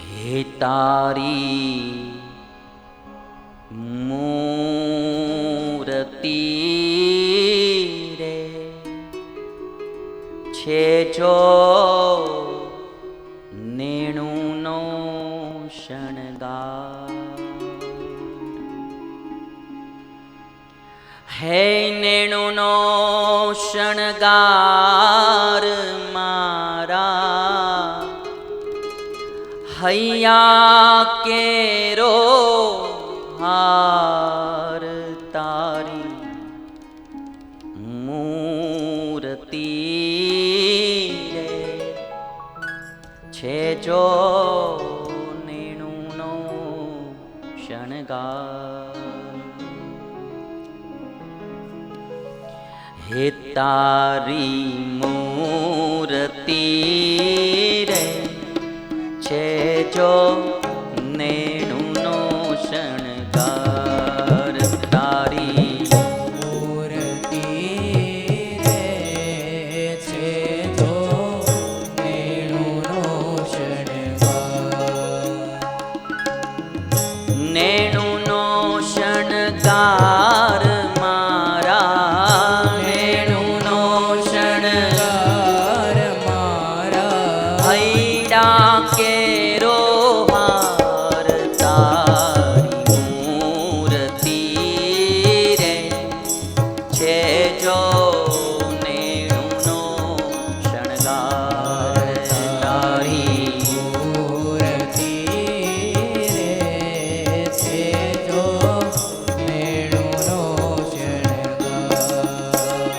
હે તારી મૂર્તિ રે છે જો નેણુનો શણગાર, હે નેણુનો શણગાર મારા હૈયા કેરો હાર, તારી મૂર્તિ રે છે જો નેણુનો શણગાર, હે તારી મૂર્તિ રે છે જો નેણુનો શણગાર, તારી મૂર્તિ રે છે જો નેણુનો શણગાર, નેણુનો શણગાર મારા, નેણુનો શણગાર મારા હૈડા કેરો હાર, તારી મૂર્તિ રે છે જો નેણુનો શણગાર, તારી મૂર્તિ રે છે જો નેણુનો શણગાર,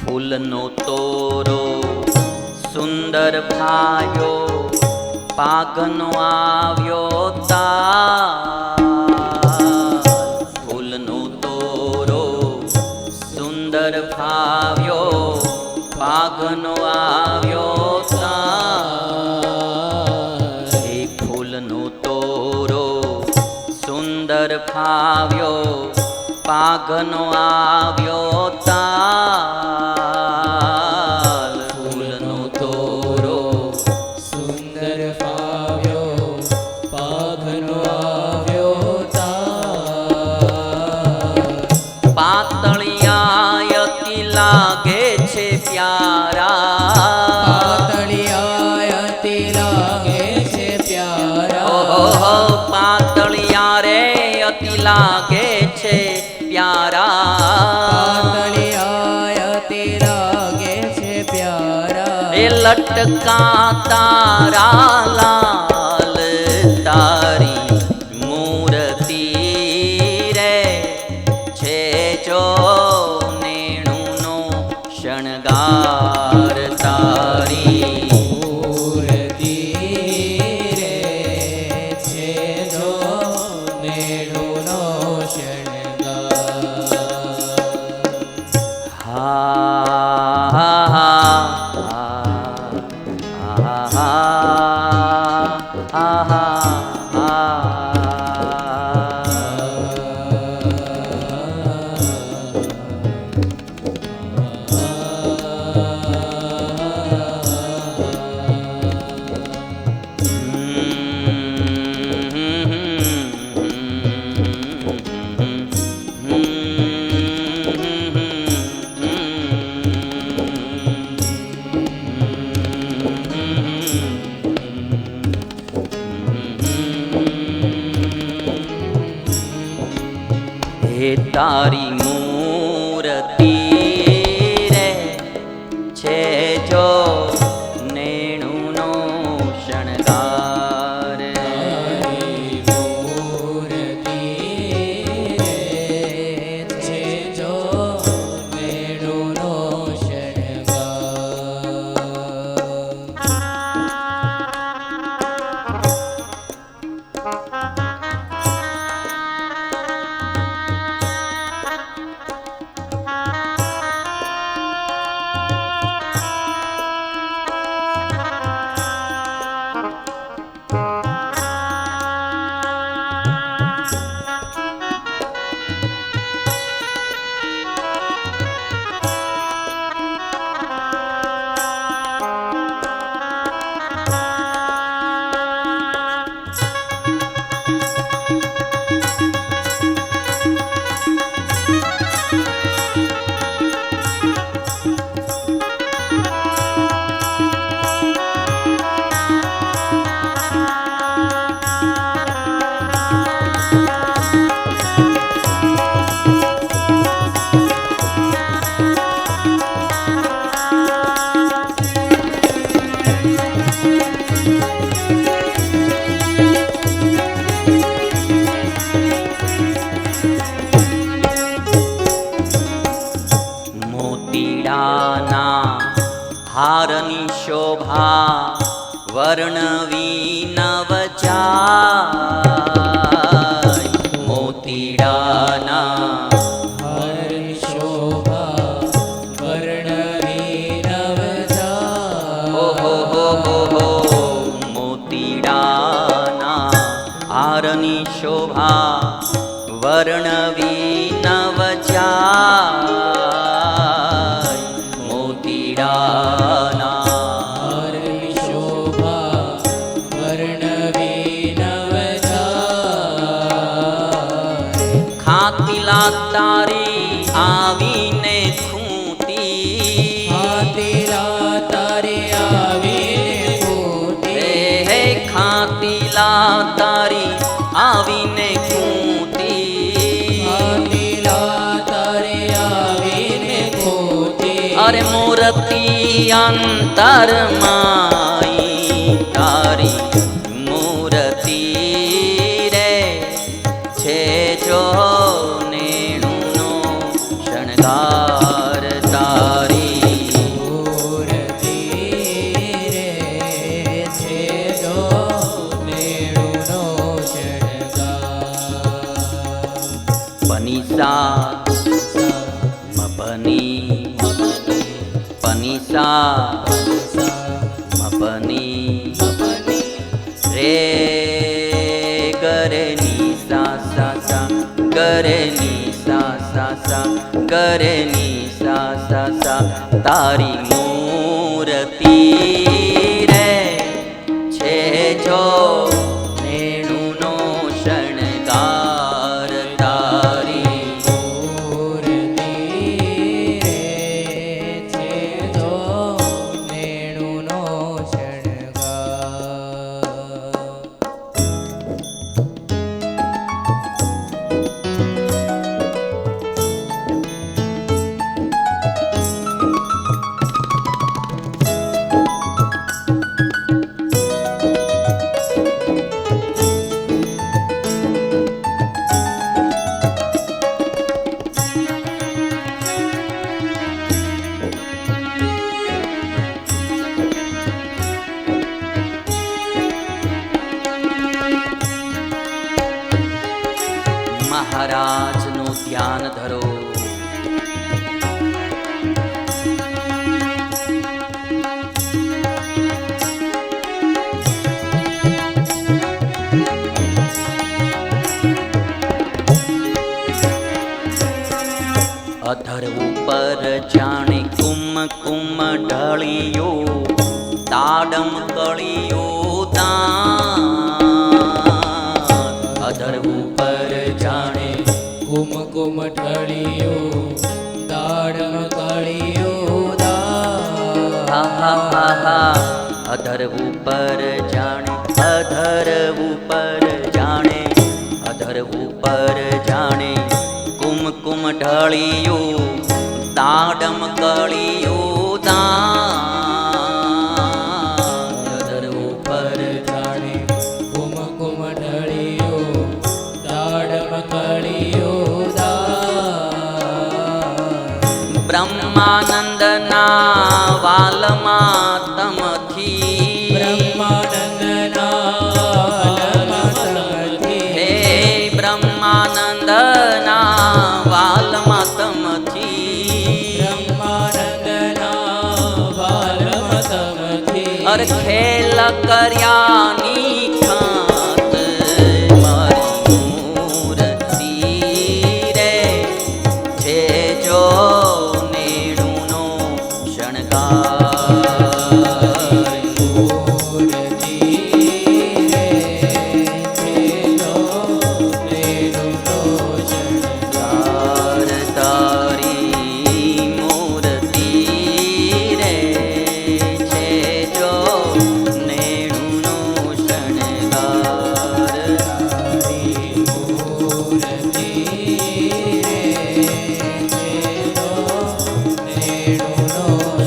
ફૂલનો તોરો સુંદર ભાયો પાઘનો આવ્યો તાલ, ફૂલનો તોરો સુંદર ભાવ્યો પાઘનો આવ્યો તાલ, હે ફૂલનો તોરો સુંદર ભાવ્યો પાઘનો આવ્યો તાલ, ફૂલનો તોરો સુંદર ફાવ્યો પાઘનો આવ્યો તાલ, પાતળિયાયતી લાગે છે પ્યારા, પાતળિયાયતી લાગે છે પ્યારા, ઓહો પાતળિયા રે અતિ લાગે છે પ્યારા, પાતળિયાયતી લાગે છે પ્યારા, એ લટકા તારા લાલ, તારી મૂર્તિ રે છે જો નેણુનો શણગાર, તારી મૂર્તિ રે છે જો નેણુનો શણગાર, હા હા હે તારી મૂર્તિ રે છે જો નેણુનો શણગાર, તારી મૂર્તિ રે છે જો નેણુનો શણગાર, મોતીડાના હારની શોભા વર્ણવી નવ જાય. મોતીડાના હરની શોભા વર્ણવી નવ ઓહો હો હો હો. મોતીડાના હારની શોભા વર્ણવી નવ જાય. મોતીડાના હરની શોભા વર્ણવી નવ ખાતીલા તારી આવીને ખૂંતી. ખાતીલા તારે આવીને ખૂંતી. હે ખાતીલા તારી આવીને ખૂંતી. ખાતીલા તારે આવીને ખૂંતી. અરે મૂર્તિ અંતરમાઈ તારી મૂર્તિ રે છે જો નેણુનો શણગાર તારી. મૂર્તિ રે છે જો નેણુનો શણગાર. પનિસા મપની પનિસા મપની રે ગરે ની સા સા સા ગરે ની સા સા સા ગરે ની સા સા સા. તારી મૂર્તિ રે છે જો નેણુનો શણગાર તારી. મૂર્તિ રે છે જો નેણુનો શણગાર. મહારાજનું ધ્યાન ધરો. અધર ઉપર જાણે કુમકુમ ઢળિયો તાડમ કળિયો દાન. અધર ઉપર જાણે કુમકુમ ઢળિયો દાડમ કળિયો દા. આહા. અધર ઉપર જાણે અધર ઉપર જાણે અધર ઉપર જાણે કુમકુમ ઢળિયો તાડમ કળિયો દાન. અધર ઉપર જાણે કુમકુમ ઢળિયો દાડમ કળિયો દા. બ્રહ્માનંદના વાલમાં તમથી હે બ્રહ્માનંદના વાલમાં તમથી અર ખેલ કર્યાની ખાત મારી મૂર્તિ રે છે જો નેણુનો શણગાર. તારી મૂર્તિ રે છે જો નેણુનો શણગાર.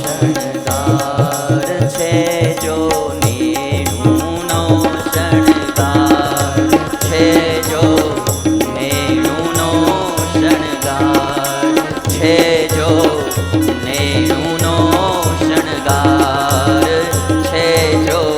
શણગાર છે જો નેણુનો શણગાર છે જો નેણુનો શણગાર છે જો નેણુનો શણગાર છે જો